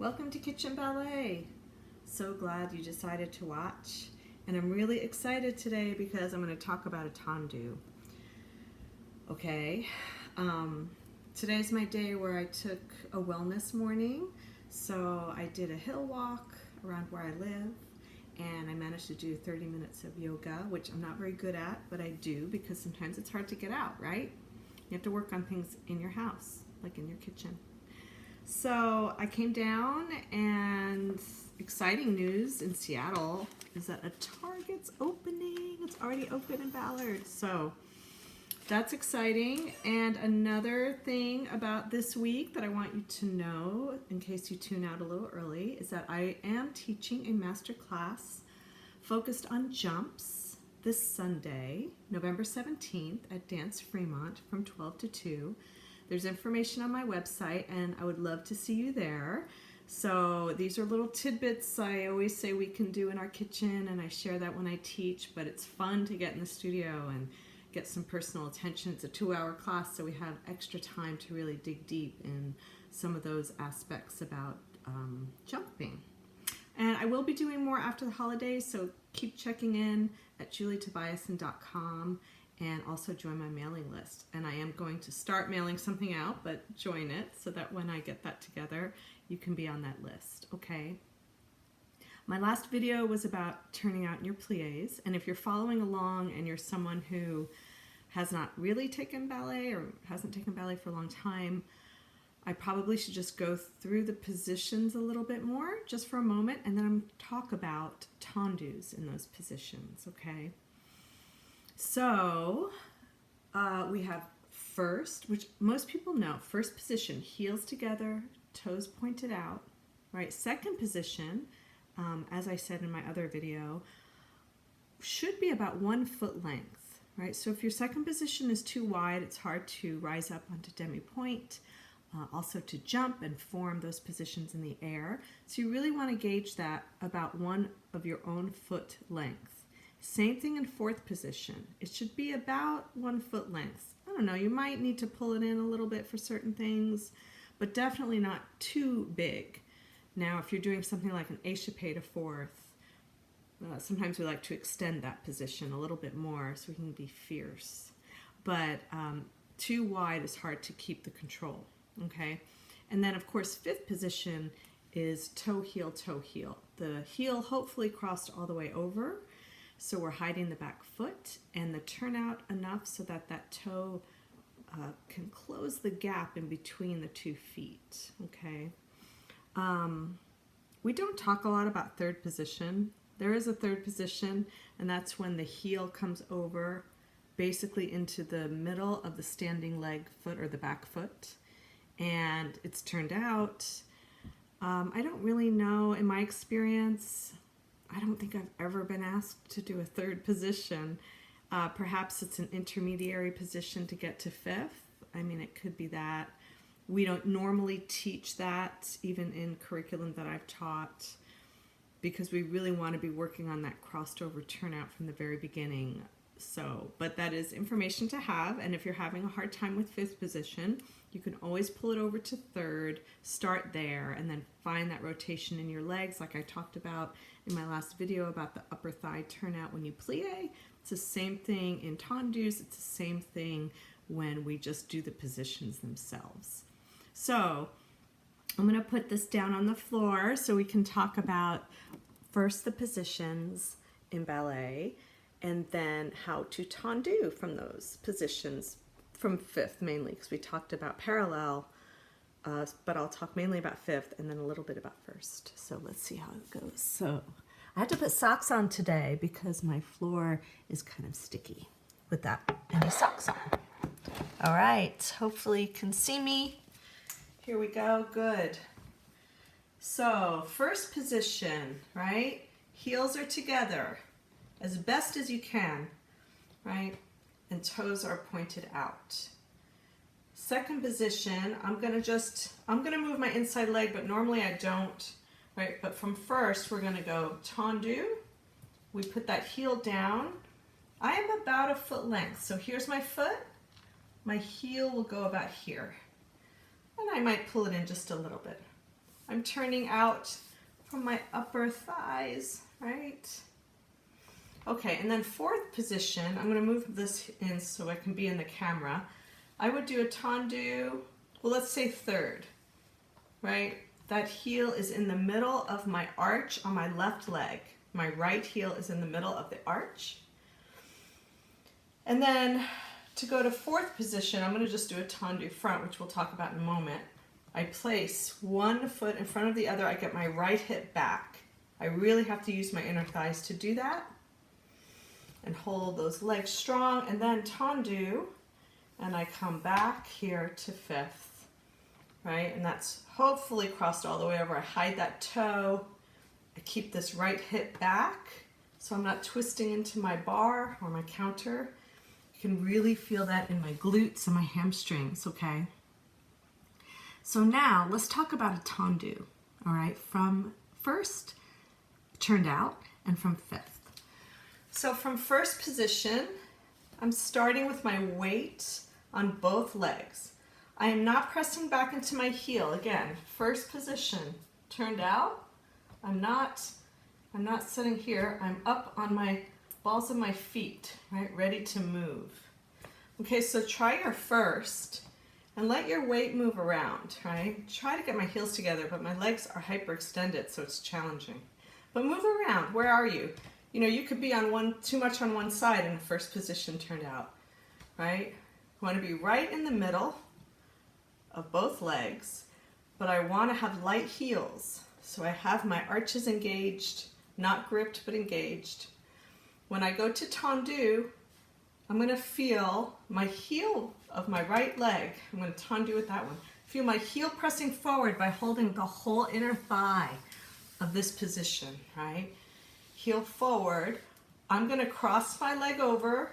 Welcome to Kitchen Ballet. So glad you decided to watch, and I'm really excited today because I'm going to talk about a tendu. Okay, today's my day where I took a wellness morning, so I did a hill walk around where I live, and I managed to do 30 minutes of yoga, which I'm not very good at, but I do because sometimes it's hard to get out, right? You have to work on things in your house, like in your kitchen. So I came down, and exciting news in Seattle is that a Target's opening. It's already open in Ballard. So that's exciting. And another thing about this week that I want you to know, in case you tune out a little early, is that I am teaching a master class focused on jumps this Sunday, November 17th at Dance Fremont from 12 to 2. There's information on my website, and I would love to see you there. So these are little tidbits I always say we can do in our kitchen, and I share that when I teach, but it's fun to get in the studio and get some personal attention. It's a 2-hour class, so we have extra time to really dig deep in some of those aspects about jumping. And I will be doing more after the holidays, so keep checking in at julietobiasen.com. and also join my mailing list. And I am going to start mailing something out, but join it so that when I get that together, you can be on that list, okay? My last video was about turning out in your pliés, and if you're following along and you're someone who has not really taken ballet or hasn't taken ballet for a long time, I probably should just go through the positions a little bit more, just for a moment, and then I'm talk about tendus in those positions, okay? So we have first, which most people know, first position, heels together, toes pointed out, right? Second position, as I said in my other video, should be about 1 foot length, right? So if your second position is too wide, it's hard to rise up onto demi-pointe, also to jump and form those positions in the air. So you really want to gauge that about 1 of your own foot length. Same thing in fourth position. It should be about 1 foot length. I don't know, you might need to pull it in a little bit for certain things, but definitely not too big. Now, if you're doing something like an échappé to fourth, sometimes we like to extend that position a little bit more so we can be fierce. But too wide is hard to keep the control, okay? And then, of course, fifth position is toe, heel, toe, heel. The heel hopefully crossed all the way over, so we're hiding the back foot and the turnout enough so that that toe can close the gap in between the 2 feet, okay? We don't talk a lot about third position. There is a third position, and that's when the heel comes over basically into the middle of the standing leg foot or the back foot, and it's turned out. I don't really know, in my experience, I don't think I've ever been asked to do a third position. Perhaps it's an intermediary position to get to fifth. I mean, it could be that. We don't normally teach that, even in curriculum that I've taught, because we really want to be working on that crossed over turnout from the very beginning. So, but that is information to have, and if you're having a hard time with fifth position, you can always pull it over to third, start there, and then find that rotation in your legs like I talked about in my last video about the upper thigh turnout when you plie. It's the same thing in tendus, it's the same thing when we just do the positions themselves. So I'm going to put this down on the floor so we can talk about first the positions in ballet, and then how to tendu from those positions, from fifth mainly, because we talked about parallel, but I'll talk mainly about fifth and then a little bit about first. So let's see how it goes. So I had to put socks on today because my floor is kind of sticky without any socks on. All right, hopefully you can see me. Here we go, good. So first position, right? Heels are together as best as you can, right? And toes are pointed out. Second position, I'm gonna move my inside leg, but normally I don't, right? But from first, we're gonna go tendu. We put that heel down. I am about 1 foot length, so here's my foot. My heel will go about here. And I might pull it in just a little bit. I'm turning out from my upper thighs, right? Okay, and then fourth position, I'm going to move this in so I can be in the camera. I would do a tendu, well, let's say third, right? That heel is in the middle of my arch on my left leg. My right heel is in the middle of the arch. And then to go to fourth position, I'm going to just do a tendu front, which we'll talk about in a moment. I place one foot in front of the other. I get my right hip back. I really have to use my inner thighs to do that. And hold those legs strong, and then tendu, and I come back here to fifth, right? And that's hopefully crossed all the way over. I hide that toe. I keep this right hip back so I'm not twisting into my bar or my counter. You can really feel that in my glutes and my hamstrings, okay? So now let's talk about a tendu, all right? From first, turned out, and from fifth. So from first position, I'm starting with my weight on both legs. I am not pressing back into my heel. Again, first position, turned out. I'm not sitting here. I'm up on my balls of my feet, right, ready to move. Okay, so try your first and let your weight move around, right? Try to get my heels together, but my legs are hyperextended, so it's challenging. But move around. Where are you? You know, you could be on too much on one side in the first position turned out, right? You want to be right in the middle of both legs, but I want to have light heels. So I have my arches engaged, not gripped, but engaged. When I go to tendu, I'm going to feel my heel of my right leg. I'm going to tendu with that one. Feel my heel pressing forward by holding the whole inner thigh of this position, right? Heel forward. I'm going to cross my leg over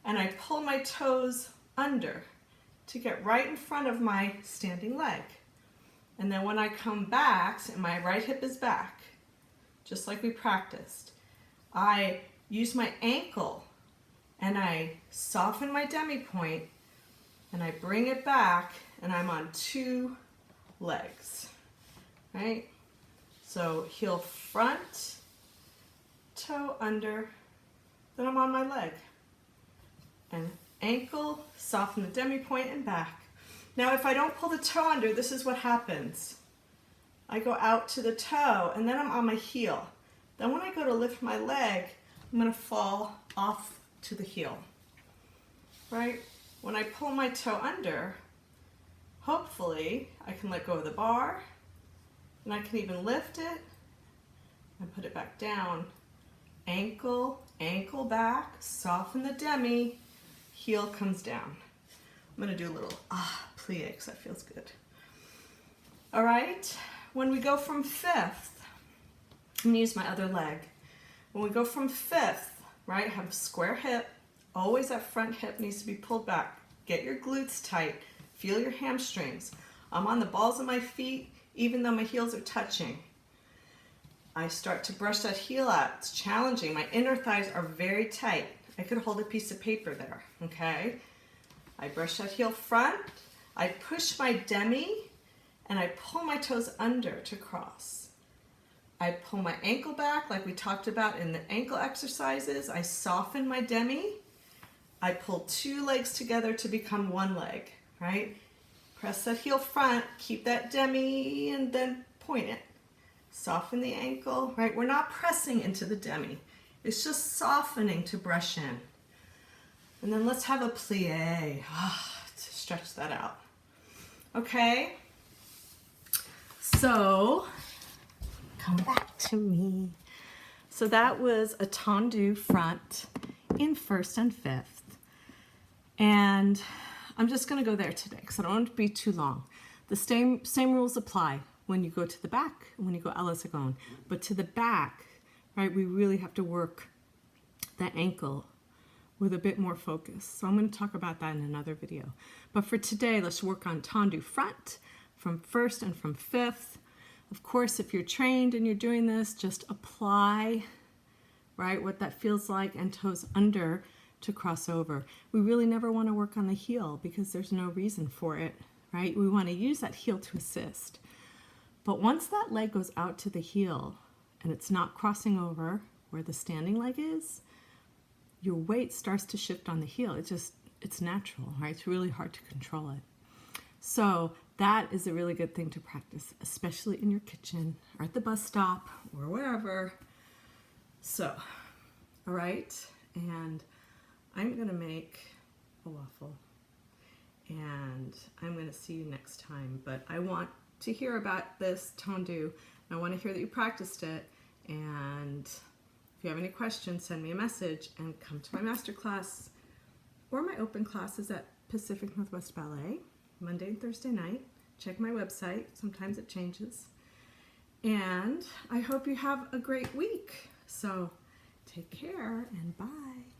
and I pull my toes under to get right in front of my standing leg. And then when I come back, and my right hip is back, just like we practiced, I use my ankle and I soften my demi point and I bring it back and I'm on two legs, right? So heel front, toe under, then I'm on my leg. And ankle, soften the demi point and back. Now if I don't pull the toe under, this is what happens. I go out to the toe and then I'm on my heel. Then when I go to lift my leg, I'm going to fall off to the heel, right? When I pull my toe under, hopefully I can let go of the bar and I can even lift it and put it back down. Ankle, ankle back, soften the demi, heel comes down. I'm going to do a little plie because that feels good. All right, when we go from fifth, I'm going to use my other leg. When we go from fifth, right, have square hip, always that front hip needs to be pulled back. Get your glutes tight, feel your hamstrings. I'm on the balls of my feet, even though my heels are touching. I start to brush that heel out. It's challenging. My inner thighs are very tight. I could hold a piece of paper there, okay? I brush that heel front. I push my demi, and I pull my toes under to cross. I pull my ankle back like we talked about in the ankle exercises. I soften my demi. I pull two legs together to become one leg, right? Press that heel front, keep that demi, and then point it. Soften the ankle, right? We're not pressing into the demi. It's just softening to brush in. And then let's have a plie to stretch that out. Okay? So, come back to me. So that was a tendu front in first and fifth. And I'm just going to go there today because I don't want it to be too long. The same rules apply when you go to the back and when you go à la seconde. But to the back, right, we really have to work that ankle with a bit more focus. So I'm going to talk about that in another video. But for today, let's work on tendu front from first and from fifth. Of course, if you're trained and you're doing this, just apply, right, what that feels like and toes under to cross over. We really never want to work on the heel because there's no reason for it, right? We want to use that heel to assist. But once that leg goes out to the heel and it's not crossing over where the standing leg is, your weight starts to shift on the heel. It's natural, right? It's really hard to control it. So that is a really good thing to practice, especially in your kitchen or at the bus stop or wherever. So, all right, and I'm gonna make a waffle and I'm gonna see you next time. But I want to hear about this Tendu. I want to hear that you practiced it, and if you have any questions, send me a message and come to my masterclass or my open classes at Pacific Northwest Ballet, Monday and Thursday night. Check my website, sometimes it changes. And I hope you have a great week. So take care and bye.